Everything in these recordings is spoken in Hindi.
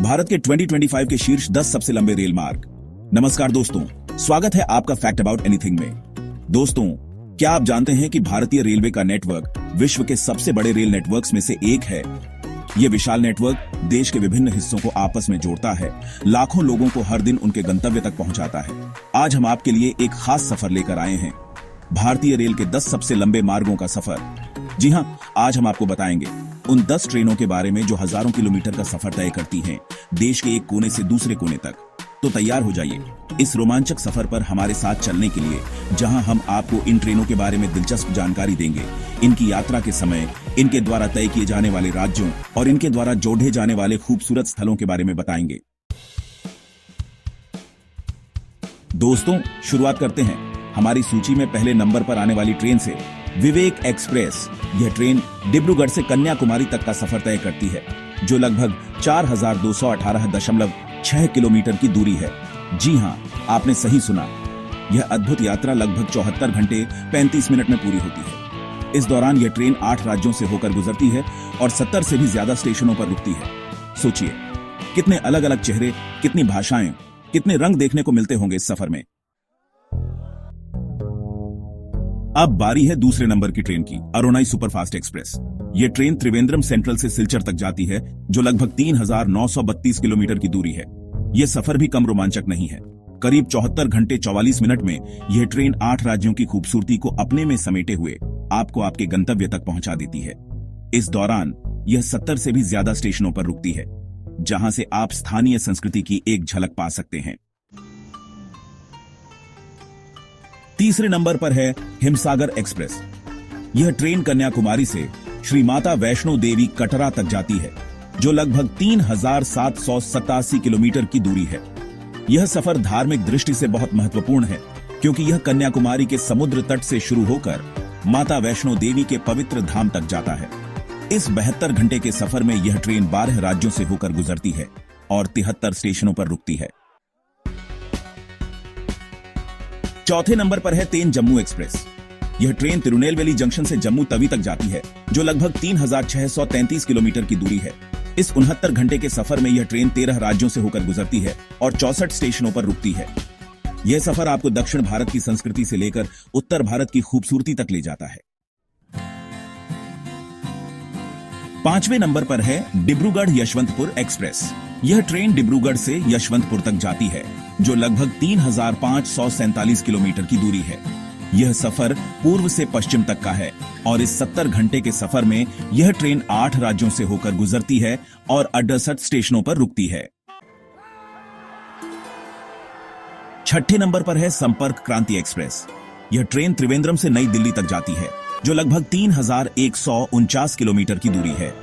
भारत के 2025 के शीर्ष 10 सबसे लंबे रेल मार्ग। नमस्कार दोस्तों, स्वागत है आपका फैक्ट अबाउट एनीथिंग में। दोस्तों, क्या आप जानते हैं कि भारतीय रेलवे का नेटवर्क विश्व के सबसे बड़े रेल नेटवर्क्स में से एक है। ये विशाल नेटवर्क देश के विभिन्न हिस्सों को आपस में जोड़ता है, लाखों लोगों को हर दिन उनके गंतव्य तक पहुंचाता है। आज हम आपके लिए एक खास सफर लेकर आए हैं, भारतीय रेल के 10 सबसे लंबे मार्गों का सफर। जी हां, आज हम आपको बताएंगे उन 10 ट्रेनों के बारे में जो हजारों किलोमीटर का सफर तय करती हैं, देश के एक कोने से दूसरे कोने तक। तो तैयार हो जाइए इस रोमांचक सफर पर हमारे साथ चलने के लिए, जहां हम आपको इन ट्रेनों के बारे में दिलचस्प जानकारी देंगे, इनकी यात्रा के समय, इनके द्वारा तय किए जाने वाले राज्यों और इनके द्वारा जोड़े जाने वाले खूबसूरत स्थलों के बारे में बताएंगे। दोस्तों, शुरुआत करते हैं हमारी सूची में पहले नंबर पर आने वाली ट्रेन से, विवेक एक्सप्रेस। यह ट्रेन डिब्रूगढ़ से कन्याकुमारी तक का सफर तय करती है, जो लगभग 4218.6 किलोमीटर की दूरी है। जी हां, आपने सही सुना। यह अद्भुत यात्रा लगभग 74 घंटे 35 मिनट में पूरी होती है। इस दौरान यह ट्रेन 8 राज्यों से होकर गुजरती है और 70 से भी ज्यादा स्टेशनों पर रुकती है। सोचिए, कितने अलग अलग चेहरे, कितनी भाषाएं, कितने रंग देखने को मिलते होंगे इस सफर में। अब बारी है दूसरे नंबर की ट्रेन की, अरुणाई सुपरफास्ट एक्सप्रेस। यह ट्रेन त्रिवेंद्रम सेंट्रल से सिलचर तक जाती है, जो लगभग 3932 किलोमीटर की दूरी है। यह सफर भी कम रोमांचक नहीं है। करीब 74 घंटे 44 मिनट में यह ट्रेन 8 राज्यों की खूबसूरती को अपने में समेटे हुए आपको आपके गंतव्य तक पहुंचा देती है। इस दौरान यह 70 से भी ज्यादा स्टेशनों पर रुकती है, जहां से आप स्थानीय संस्कृति की एक झलक पा सकते हैं। तीसरे नंबर पर है हिमसागर एक्सप्रेस। यह ट्रेन कन्याकुमारी से श्री माता वैष्णो देवी कटरा तक जाती है, जो लगभग 3787 किलोमीटर की दूरी है। यह सफर धार्मिक दृष्टि से बहुत महत्वपूर्ण है, क्योंकि यह कन्याकुमारी के समुद्र तट से शुरू होकर माता वैष्णो देवी के पवित्र धाम तक जाता है। इस 72 घंटे के सफर में यह ट्रेन 12 राज्यों से होकर गुजरती है और 73 स्टेशनों पर रुकती है। चौथे नंबर पर है तेन जम्मू एक्सप्रेस। यह ट्रेन तिरुनेलवेली जंक्शन से जम्मू तवी तक जाती है, जो लगभग 3633 किलोमीटर की दूरी है। इस 69 घंटे के सफर में यह ट्रेन 13 राज्यों से होकर गुजरती है और 64 स्टेशनों पर रुकती है। यह सफर आपको दक्षिण भारत की संस्कृति से लेकर उत्तर भारत की खूबसूरती तक ले जाता है। पांचवें नंबर पर है डिब्रूगढ़ यशवंतपुर एक्सप्रेस। यह ट्रेन डिब्रूगढ़ से यशवंतपुर तक जाती है, जो लगभग 3547 किलोमीटर की दूरी है। यह सफर पूर्व से पश्चिम तक का है और इस 70 घंटे के सफर में यह ट्रेन 8 राज्यों से होकर गुजरती है और 68 स्टेशनों पर रुकती है। छठे नंबर पर है संपर्क क्रांति एक्सप्रेस। यह ट्रेन त्रिवेंद्रम से नई दिल्ली तक जाती है, जो लगभग 3149 किलोमीटर की दूरी है।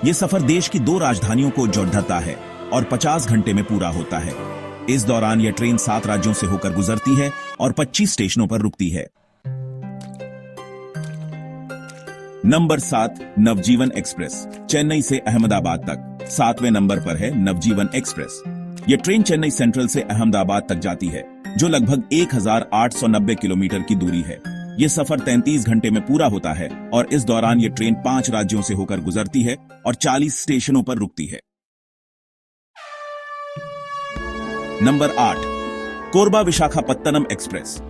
यह सफर देश की 2 राजधानियों को जोड़ता है और 50 घंटे में पूरा होता है। इस दौरान यह ट्रेन 7 राज्यों से होकर गुजरती है और 25 स्टेशनों पर रुकती है। नंबर 7 नवजीवन एक्सप्रेस, चेन्नई से अहमदाबाद तक। 7वें नंबर पर है नवजीवन एक्सप्रेस। यह ट्रेन चेन्नई सेंट्रल से अहमदाबाद तक जाती है, जो लगभग 1890 किलोमीटर की दूरी है। यह सफर 33 घंटे में पूरा होता है और इस दौरान यह ट्रेन 5 राज्यों से होकर गुजरती है और 40 स्टेशनों पर रुकती है। नंबर 8 कोरबा विशाखापत्तनम एक्सप्रेस,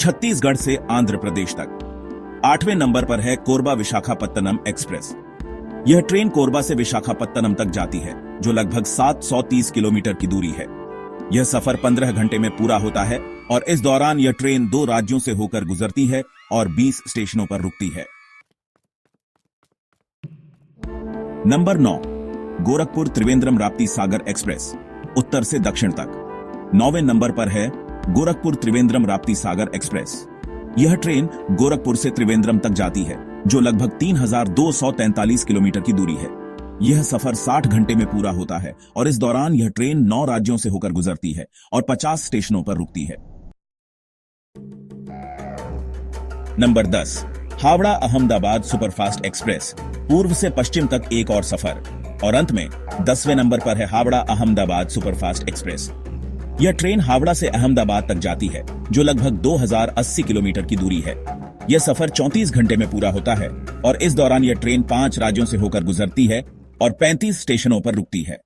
छत्तीसगढ़ से आंध्र प्रदेश तक। 8वें नंबर पर है कोरबा विशाखापत्तनम एक्सप्रेस। यह ट्रेन कोरबा से विशाखापत्तनम तक जाती है, जो लगभग 730 किलोमीटर की दूरी है। यह सफर 15 घंटे में पूरा होता है और इस दौरान यह ट्रेन 2 राज्यों से होकर गुजरती है और 20 स्टेशनों पर रुकती है। नंबर 9 गोरखपुर त्रिवेंद्रम राप्ती सागर एक्सप्रेस, उत्तर से दक्षिण तक। 9वें नंबर पर है गोरखपुर त्रिवेंद्रम राप्ती सागर एक्सप्रेस। यह ट्रेन गोरखपुर से त्रिवेंद्रम तक जाती है, जो लगभग 3243 किलोमीटर की दूरी है। यह सफर 60 घंटे में पूरा होता है और इस दौरान यह ट्रेन 9 राज्यों से होकर गुजरती है और 50 स्टेशनों पर रुकती है। Number 10 Howrah Ahmedabad superfast express, पूर्व से पश्चिम तक एक और सफर। और अंत में 10वें नंबर पर है हावड़ा अहमदाबाद सुपरफास्ट एक्सप्रेस। यह ट्रेन हावड़ा से अहमदाबाद तक जाती है, जो लगभग 2080 किलोमीटर की दूरी है। यह सफर 34 घंटे में पूरा होता है और इस दौरान यह ट्रेन 5 राज्यों से होकर गुजरती है और 35 स्टेशनों पर रुकती है।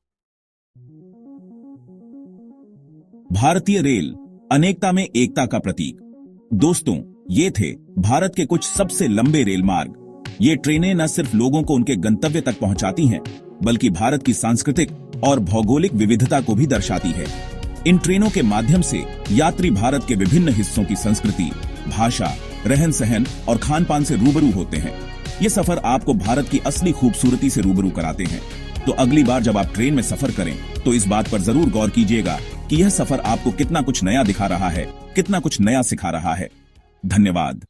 भारतीय रेल, अनेकता में एकता का प्रतीक। दोस्तों, ये थे भारत के कुछ सबसे लंबे रेल मार्ग। ये ट्रेनें न सिर्फ लोगों को उनके गंतव्य तक पहुंचाती हैं, बल्कि भारत की सांस्कृतिक और भौगोलिक विविधता को भी दर्शाती है। इन ट्रेनों के माध्यम से यात्री भारत के विभिन्न हिस्सों की संस्कृति, भाषा, रहन सहन और खान पान से रूबरू होते हैं। ये सफर आपको भारत की असली खूबसूरती से रूबरू कराते हैं। तो अगली बार जब आप ट्रेन में सफर करें तो इस बात पर जरूर गौर कीजिएगा कि यह सफर आपको कितना कुछ नया दिखा रहा है, कितना कुछ नया सिखा रहा है। धन्यवाद।